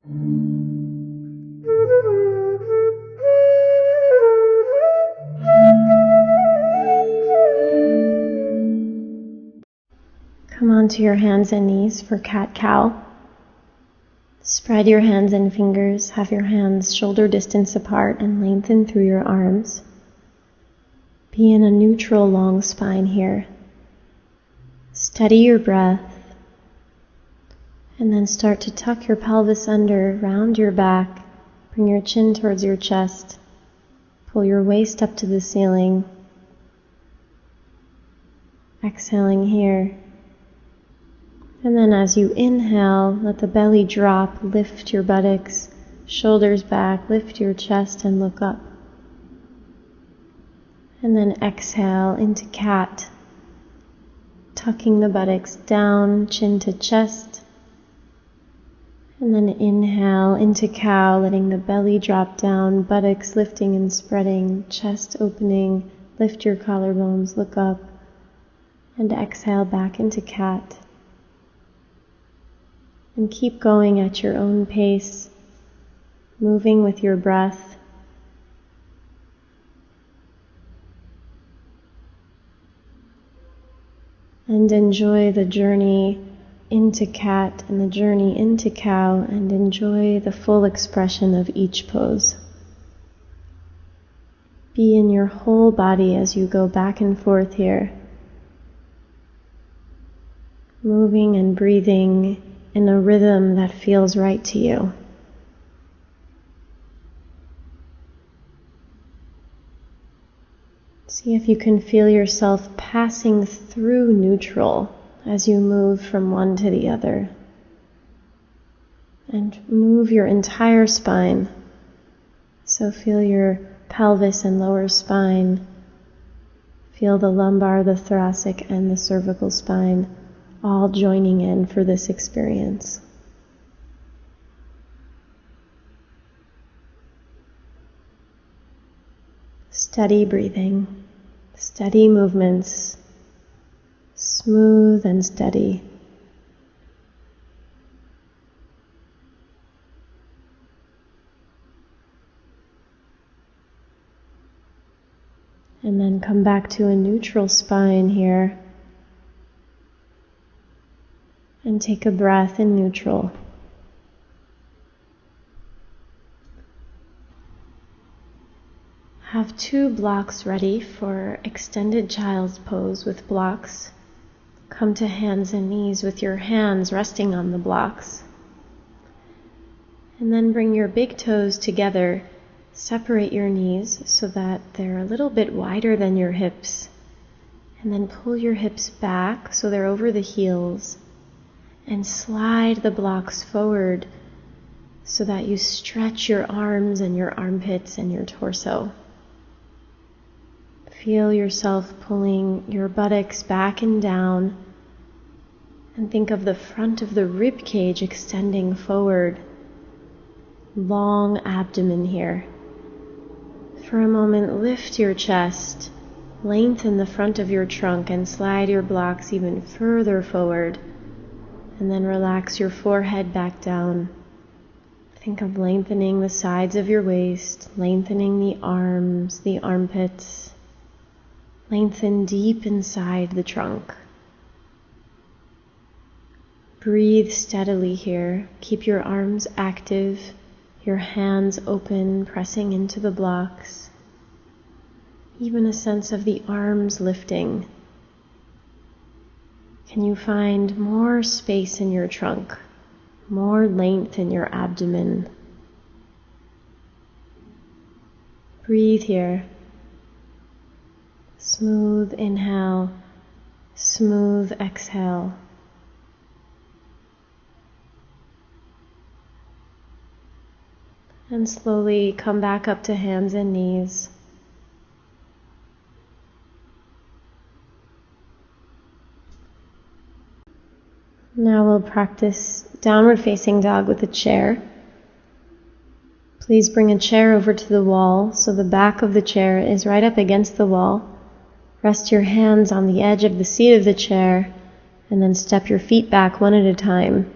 Come onto your hands and knees for cat-cow. Spread your hands and fingers, have your hands shoulder distance apart and lengthen through your arms. Be in a neutral long spine here. Steady your breath and then start to tuck your pelvis under, round your back, bring your chin towards your chest, pull your waist up to the ceiling. Exhaling here. And then as you inhale, let the belly drop, lift your buttocks, shoulders back, lift your chest and look up. And then exhale into cat, tucking the buttocks down, chin to chest. And then inhale into cow, letting the belly drop down, buttocks lifting and spreading, chest opening, lift your collarbones, look up. And exhale back into cat. And keep going at your own pace, moving with your breath. And enjoy the journey into cat and the journey into cow, and enjoy the full expression of each pose. Be in your whole body as you go back and forth here, moving and breathing in a rhythm that feels right to you. See if you can feel yourself passing through neutral as you move from one to the other. And move your entire spine. So feel your pelvis and lower spine. Feel the lumbar, the thoracic, and the cervical spine all joining in for this experience. Steady breathing, steady movements, smooth and steady. And then come back to a neutral spine here. And take a breath in neutral. Have 2 blocks ready for extended child's pose with blocks. Come to hands and knees with your hands resting on the blocks. And then bring your big toes together. Separate your knees so that they're a little bit wider than your hips. And then pull your hips back so they're over the heels. And slide the blocks forward so that you stretch your arms and your armpits and your torso. Feel yourself pulling your buttocks back and down, and think of the front of the rib cage extending forward. Long abdomen here. For a moment, lift your chest, lengthen the front of your trunk, and slide your blocks even further forward. And then relax your forehead back down. Think of lengthening the sides of your waist, lengthening the arms, the armpits. Lengthen deep inside the trunk. Breathe steadily here. Keep your arms active, your hands open, pressing into the blocks. Even a sense of the arms lifting. Can you find more space in your trunk, more length in your abdomen? Breathe here. Smooth inhale, smooth exhale. And slowly come back up to hands and knees. Now we'll practice downward facing dog with a chair. Please bring a chair over to the wall so the back of the chair is right up against the wall. Rest your hands on the edge of the seat of the chair and then step your feet back one at a time.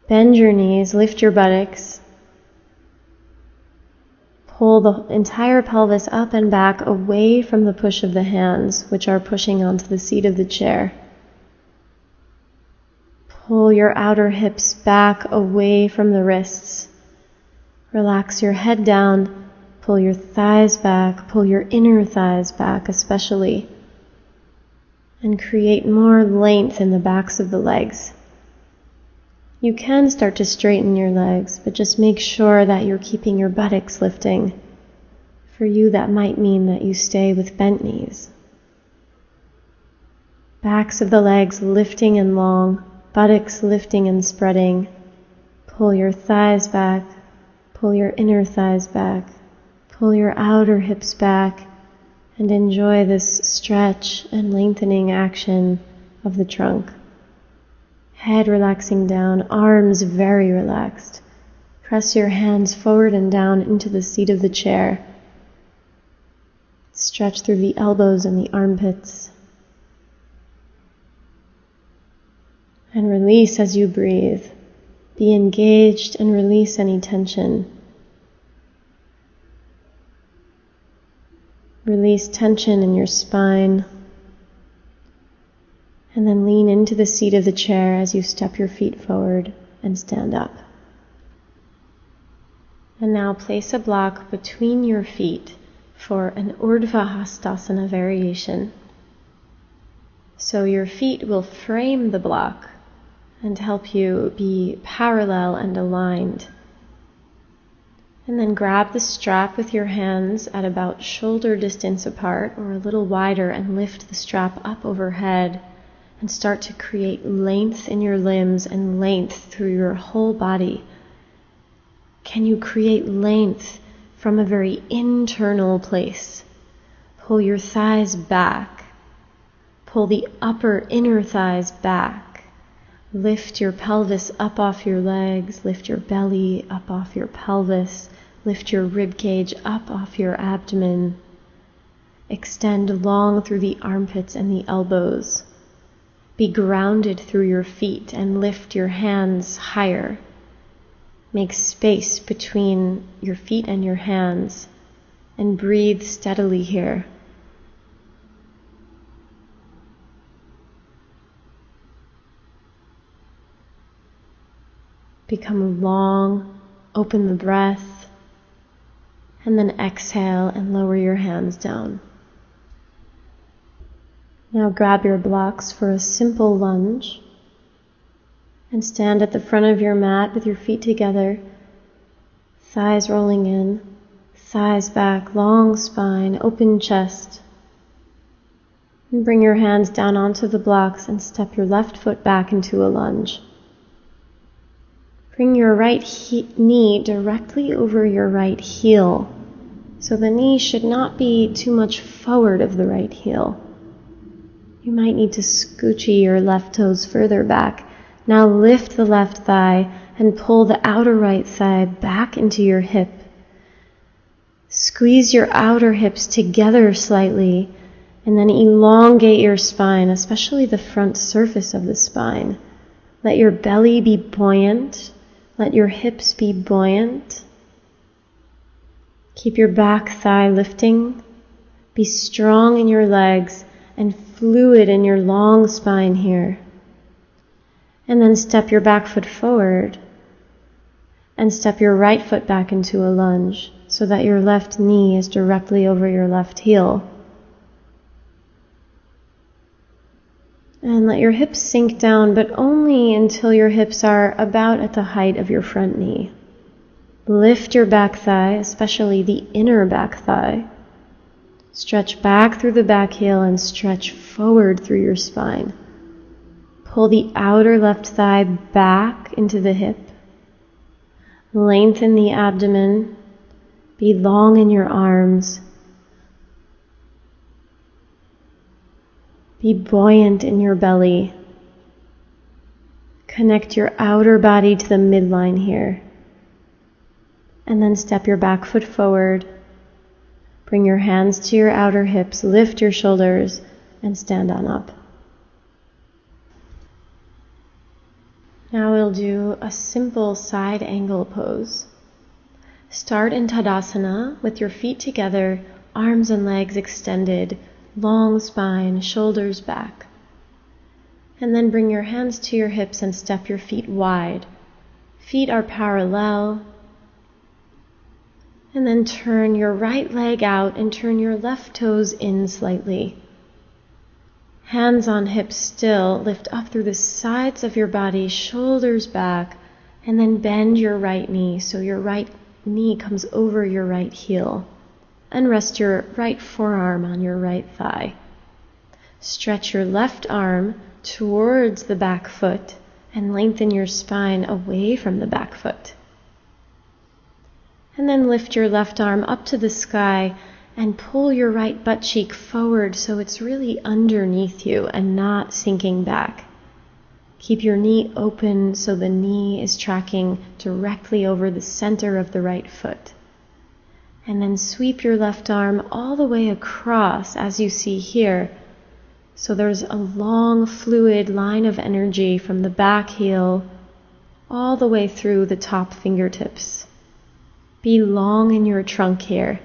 Bend your knees, lift your buttocks. Pull the entire pelvis up and back away from the push of the hands, which are pushing onto the seat of the chair. Pull your outer hips back away from the wrists. Relax your head down. Pull your thighs back. Pull your inner thighs back especially. And create more length in the backs of the legs. You can start to straighten your legs, but just make sure that you're keeping your buttocks lifting. For you, that might mean that you stay with bent knees. Backs of the legs lifting and long, buttocks lifting and spreading. Pull your thighs back, pull your inner thighs back, pull your outer hips back, and enjoy this stretch and lengthening action of the trunk. Head relaxing down, arms very relaxed. Press your hands forward and down into the seat of the chair. Stretch through the elbows and the armpits. And release as you breathe. Be engaged and release any tension. Release tension in your spine. And then lean into the seat of the chair as you step your feet forward and stand up. And now place a block between your feet for an Urdhva Hastasana variation. So your feet will frame the block and help you be parallel and aligned. And then grab the strap with your hands at about shoulder distance apart or a little wider and lift the strap up overhead. And start to create length in your limbs and length through your whole body. Can you create length from a very internal place? Pull your thighs back. Pull the upper inner thighs back. Lift your pelvis up off your legs. Lift your belly up off your pelvis. Lift your rib cage up off your abdomen. Extend long through the armpits and the elbows. Be grounded through your feet and lift your hands higher. Make space between your feet and your hands and breathe steadily here. Become long, open the breath, and then exhale and lower your hands down. Now grab your blocks for a simple lunge and stand at the front of your mat with your feet together, thighs rolling in, thighs back, long spine, open chest. And bring your hands down onto the blocks and step your left foot back into a lunge. Bring your right knee directly over your right heel, so the knee should not be too much forward of the right heel. You might need to scoochie your left toes further back. Now lift the left thigh and pull the outer right thigh back into your hip. Squeeze your outer hips together slightly and then elongate your spine, especially the front surface of the spine. Let your belly be buoyant. Let your hips be buoyant. Keep your back thigh lifting. Be strong in your legs and fluid in your long spine here. And then step your back foot forward and step your right foot back into a lunge so that your left knee is directly over your left heel. And let your hips sink down, but only until your hips are about at the height of your front knee. Lift your back thigh, especially the inner back thigh. Stretch back through the back heel and stretch forward through your spine. Pull the outer left thigh back into the hip. Lengthen the abdomen. Be long in your arms. Be buoyant in your belly. Connect your outer body to the midline here. And then step your back foot forward. Bring your hands to your outer hips, lift your shoulders, and stand on up. Now we'll do a simple side angle pose. Start in Tadasana with your feet together, arms and legs extended, long spine, shoulders back. And then bring your hands to your hips and step your feet wide. Feet are parallel. And then turn your right leg out and turn your left toes in slightly. Hands on hips still, lift up through the sides of your body, shoulders back, and then bend your right knee so your right knee comes over your right heel. And rest your right forearm on your right thigh. Stretch your left arm towards the back foot and lengthen your spine away from the back foot. And then lift your left arm up to the sky and pull your right butt cheek forward so it's really underneath you and not sinking back. Keep your knee open so the knee is tracking directly over the center of the right foot. And then sweep your left arm all the way across as you see here. So there's a long fluid line of energy from the back heel all the way through the top fingertips. Be long in your trunk here.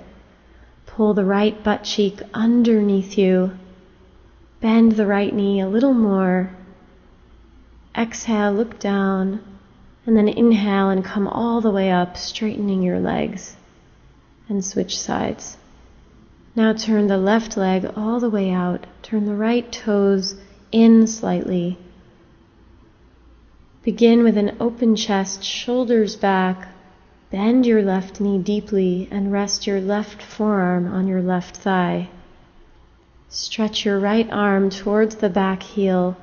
Pull the right butt cheek underneath you. Bend the right knee a little more. Exhale, look down, and then inhale and come all the way up, straightening your legs. And switch sides. Now turn the left leg all the way out. Turn the right toes in slightly. Begin with an open chest, shoulders back. Bend your left knee deeply and rest your left forearm on your left thigh. Stretch your right arm towards the back heel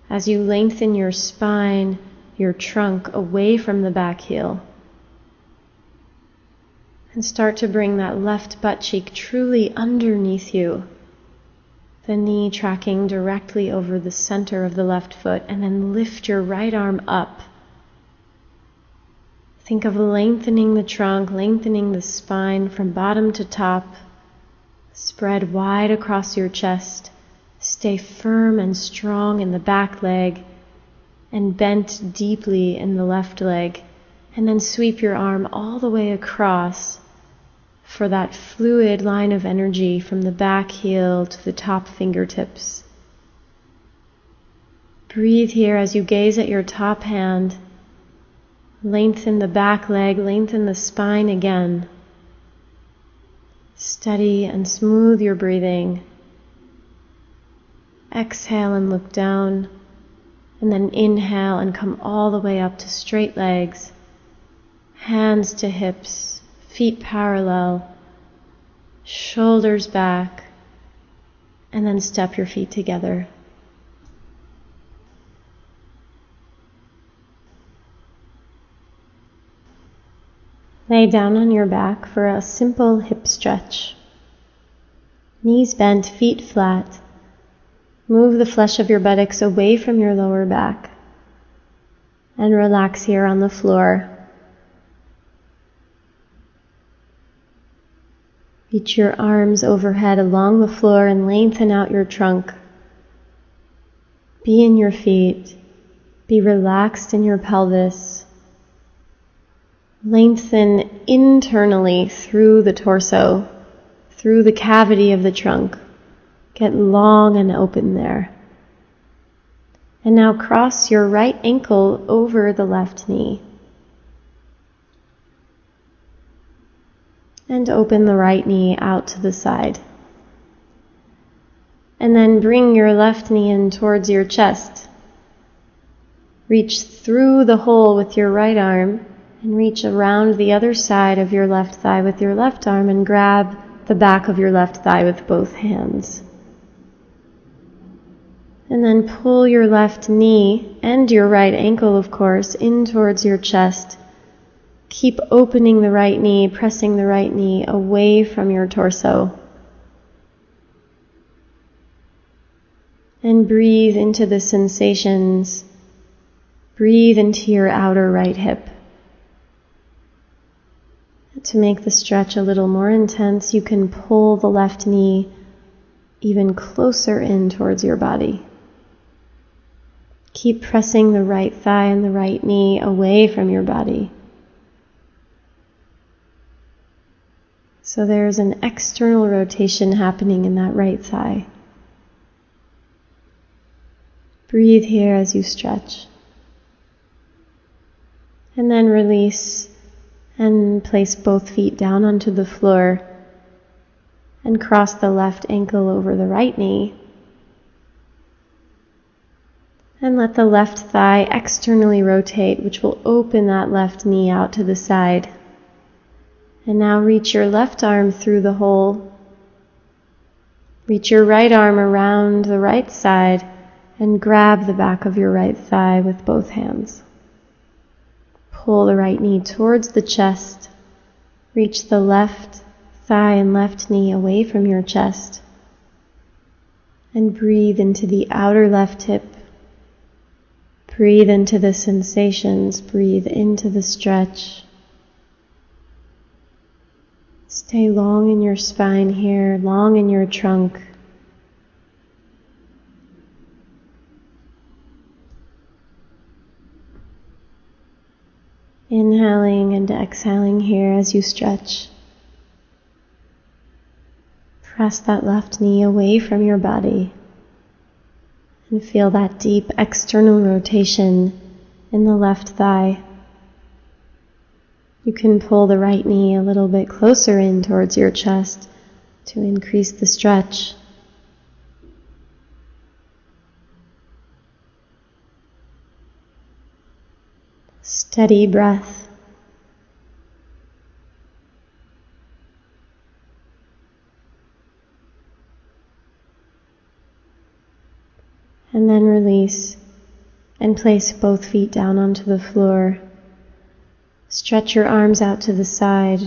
as you lengthen your spine, your trunk away from the back heel. And start to bring that left butt cheek truly underneath you. The knee tracking directly over the center of the left foot, and then lift your right arm up. Think of lengthening the trunk, lengthening the spine from bottom to top. Spread wide across your chest. Stay firm and strong in the back leg and bent deeply in the left leg. And then sweep your arm all the way across for that fluid line of energy from the back heel to the top fingertips. Breathe here as you gaze at your top hand. Lengthen the back leg, lengthen the spine again. Steady and smooth your breathing. Exhale and look down, and then inhale and come all the way up to straight legs, hands to hips, feet parallel, shoulders back, and then step your feet together. Lay down on your back for a simple hip stretch. Knees bent, feet flat. Move the flesh of your buttocks away from your lower back. And relax here on the floor. Reach your arms overhead along the floor and lengthen out your trunk. Be in your feet. Be relaxed in your pelvis. Lengthen internally through the torso, through the cavity of the trunk. Get long and open there. And now cross your right ankle over the left knee. And open the right knee out to the side. And then bring your left knee in towards your chest. Reach through the hole with your right arm and reach around the other side of your left thigh with your left arm and grab the back of your left thigh with both hands. And then pull your left knee and your right ankle, of course, in towards your chest. Keep opening the right knee, pressing the right knee away from your torso. And breathe into the sensations. Breathe into your outer right hip. To make the stretch a little more intense, you can pull the left knee even closer in towards your body. Keep pressing the right thigh and the right knee away from your body. So there's an external rotation happening in that right thigh. Breathe here as you stretch. And then release and place both feet down onto the floor and cross the left ankle over the right knee. And let the left thigh externally rotate, which will open that left knee out to the side. And now reach your left arm through the hole. Reach your right arm around the right side and grab the back of your right thigh with both hands. Pull the right knee towards the chest. Reach the left thigh and left knee away from your chest. And breathe into the outer left hip. Breathe into the sensations. Breathe into the stretch. Stay long in your spine here, long in your trunk. Inhaling and exhaling here as you stretch. Press that left knee away from your body and feel that deep external rotation in the left thigh. You can pull the right knee a little bit closer in towards your chest to increase the stretch. Steady breath. And then release and place both feet down onto the floor. Stretch your arms out to the side.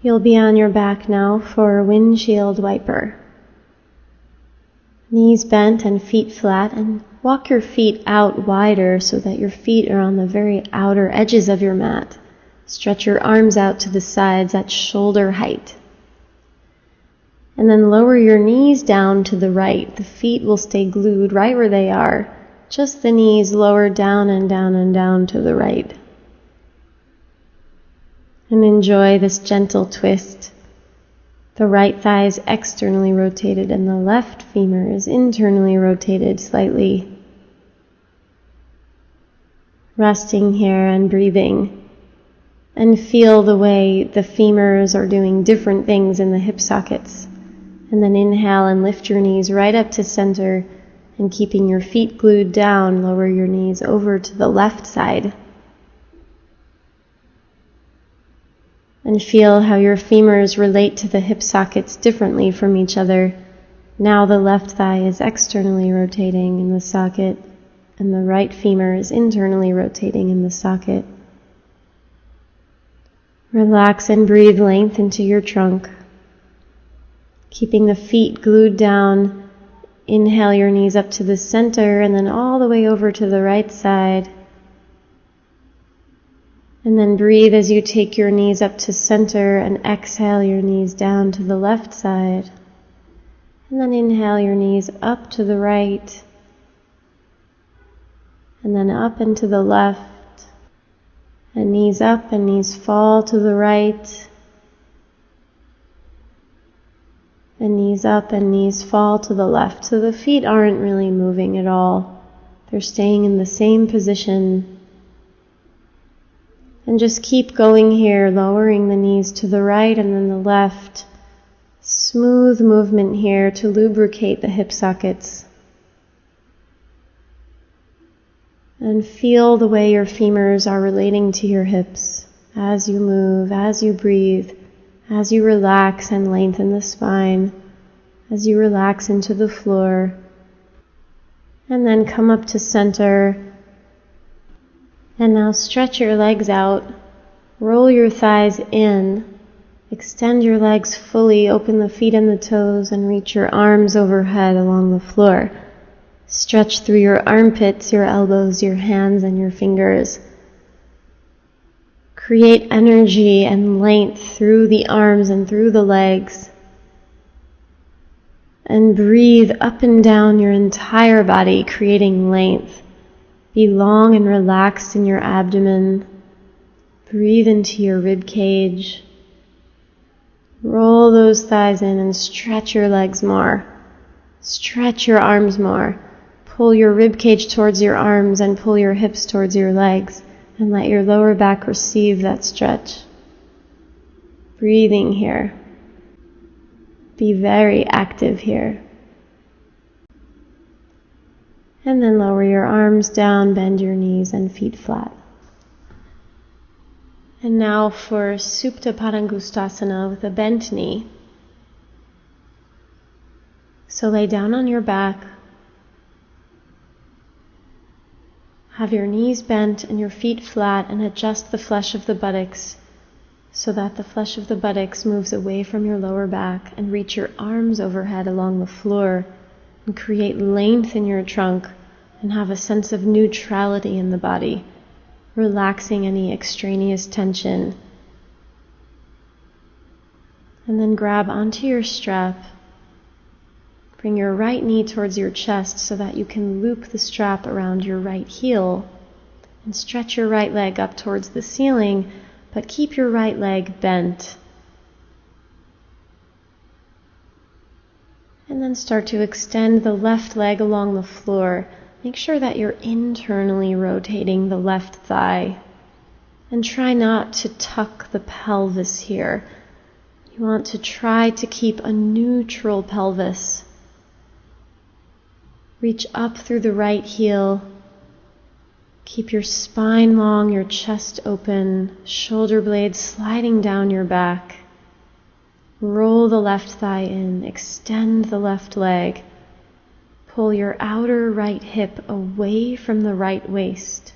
You'll be on your back now for a windshield wiper. Knees bent and feet flat, and walk your feet out wider so that your feet are on the very outer edges of your mat. Stretch your arms out to the sides at shoulder height. And then lower your knees down to the right. The feet will stay glued right where they are. Just the knees lowered down and down and down to the right. And enjoy this gentle twist. The right thigh is externally rotated and the left femur is internally rotated slightly. Resting here and breathing. And feel the way the femurs are doing different things in the hip sockets. And then inhale and lift your knees right up to center. And keeping your feet glued down, lower your knees over to the left side. And feel how your femurs relate to the hip sockets differently from each other. Now the left thigh is externally rotating in the socket, and the right femur is internally rotating in the socket. Relax and breathe length into your trunk. Keeping the feet glued down. Inhale your knees up to the center and then all the way over to the right side. And then breathe as you take your knees up to center and exhale your knees down to the left side. And then inhale your knees up to the right. And then up and to the left. And knees up and knees fall to the right. And knees up and knees fall to the left. So the feet aren't really moving at all. They're staying in the same position. And just keep going here, lowering the knees to the right and then the left. Smooth movement here to lubricate the hip sockets. And feel the way your femurs are relating to your hips as you move, as you breathe. As you relax and lengthen the spine, as you relax into the floor, and then come up to center. And now stretch your legs out, roll your thighs in, extend your legs fully, open the feet and the toes, and reach your arms overhead along the floor. Stretch through your armpits, your elbows, your hands, and your fingers. Create energy and length through the arms and through the legs. And breathe up and down your entire body, creating length. Be long and relaxed in your abdomen. Breathe into your rib cage. Roll those thighs in and stretch your legs more. Stretch your arms more. Pull your rib cage towards your arms and pull your hips towards your legs, and let your lower back receive that stretch. Breathing here. Be very active here. And then lower your arms down, bend your knees and feet flat. And now for Supta Padangustasana with a bent knee. So lay down on your back. Have your knees bent and your feet flat, and adjust the flesh of the buttocks so that the flesh of the buttocks moves away from your lower back, and reach your arms overhead along the floor and create length in your trunk and have a sense of neutrality in the body, relaxing any extraneous tension. And then grab onto your strap. Bring your right knee towards your chest so that you can loop the strap around your right heel, and stretch your right leg up towards the ceiling, but keep your right leg bent. And then start to extend the left leg along the floor. Make sure that you're internally rotating the left thigh, and try not to tuck the pelvis here. You want to try to keep a neutral pelvis. Reach up through the right heel. Keep your spine long, your chest open, shoulder blades sliding down your back. Roll the left thigh in, extend the left leg. Pull your outer right hip away from the right waist.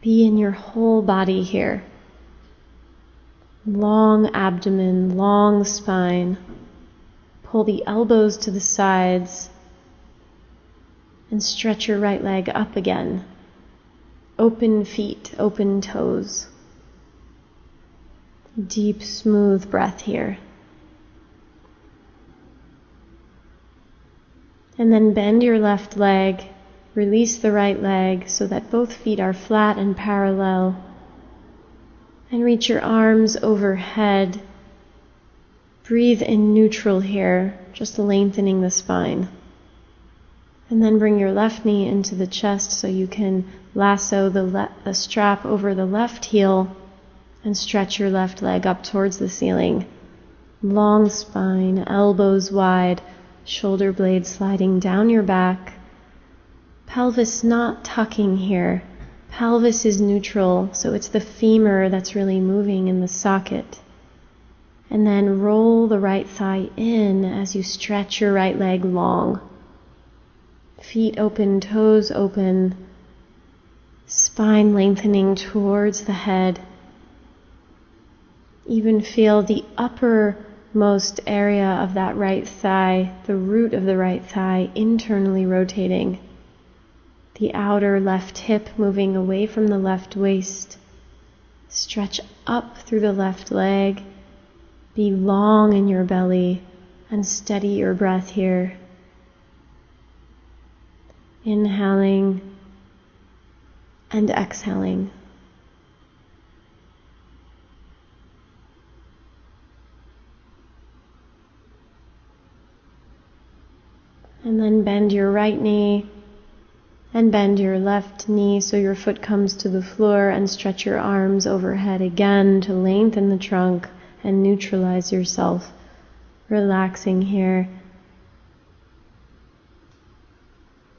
Be in your whole body here. Long abdomen, long spine. Pull the elbows to the sides and stretch your right leg up again. Open feet, open toes. Deep, smooth breath here. And then bend your left leg, release the right leg so that both feet are flat and parallel. And reach your arms overhead. Breathe in neutral here, just lengthening the spine. And then bring your left knee into the chest so you can lasso the strap over the left heel and stretch your left leg up towards the ceiling. Long spine, elbows wide, shoulder blades sliding down your back. Pelvis not tucking here. Pelvis is neutral, so it's the femur that's really moving in the socket. And then roll the right thigh in as you stretch your right leg long. Feet open, toes open, spine lengthening towards the head. Even feel the uppermost area of that right thigh, the root of the right thigh, internally rotating. The outer left hip moving away from the left waist. Stretch up through the left leg. Be long in your belly and steady your breath here. Inhaling and exhaling. And then bend your right knee and bend your left knee so your foot comes to the floor, and stretch your arms overhead again to lengthen the trunk and neutralize yourself. Relaxing here.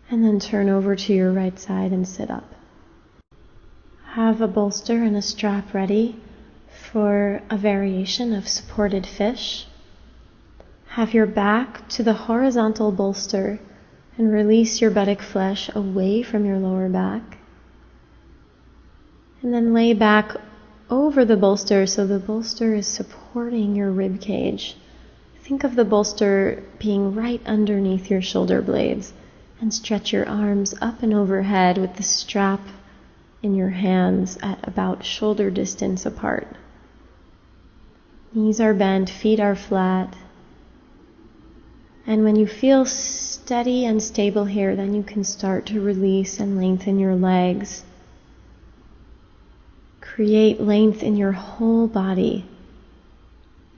And then turn over to your right side and sit up. Have a bolster and a strap ready for a variation of supported fish. Have your back to the horizontal bolster and release your buttock flesh away from your lower back. And then lay back over the bolster so the bolster is supporting your rib cage. Think of the bolster being right underneath your shoulder blades, and stretch your arms up and overhead with the strap in your hands at about shoulder distance apart. Knees are bent, feet are flat. And when you feel steady and stable here, then you can start to release and lengthen your legs. Create length in your whole body.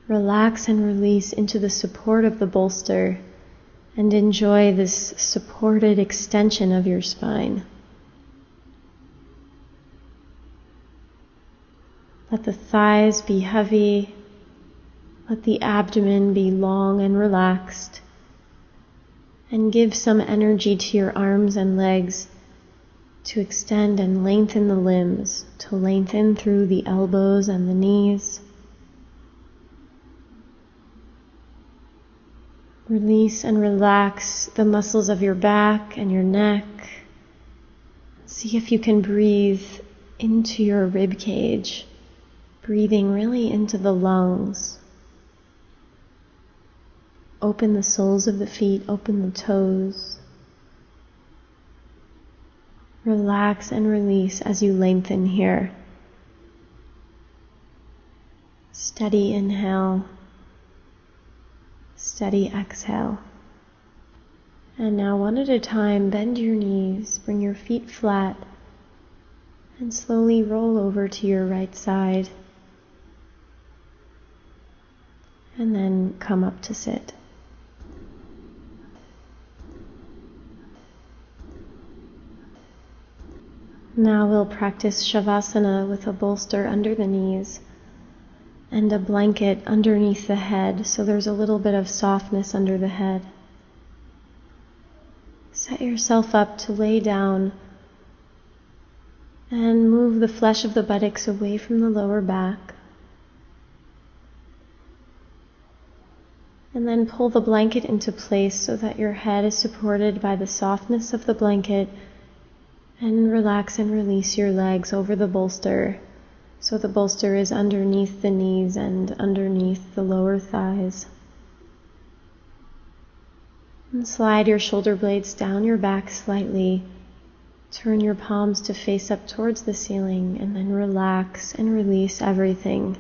Relax and release into the support of the bolster and enjoy this supported extension of your spine. Let the thighs be heavy. Let the abdomen be long and relaxed. And give some energy to your arms and legs to extend and lengthen the limbs, to lengthen through the elbows and the knees. Release and relax the muscles of your back and your neck. See if you can breathe into your rib cage, breathing really into the lungs. Open the soles of the feet, open the toes. Relax and release as you lengthen here. Steady inhale, steady exhale. And now one at a time, bend your knees, bring your feet flat, and slowly roll over to your right side. And then come up to sit. Now we'll practice Shavasana with a bolster under the knees and a blanket underneath the head, so there's a little bit of softness under the head. Set yourself up to lay down and move the flesh of the buttocks away from the lower back. And then pull the blanket into place so that your head is supported by the softness of the blanket. And relax and release your legs over the bolster, so the bolster is underneath the knees and underneath the lower thighs. And slide your shoulder blades down your back slightly. Turn your palms to face up towards the ceiling, and then relax and release everything.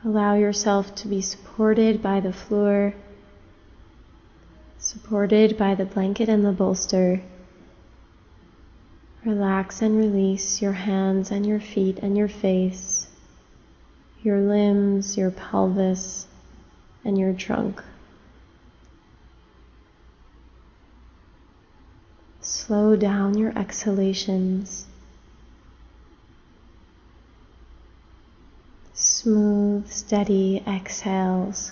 Allow yourself to be supported by the floor, supported by the blanket and the bolster. Relax and release your hands and your feet and your face, your limbs, your pelvis, and your trunk. Slow down your exhalations. Smooth, steady exhales.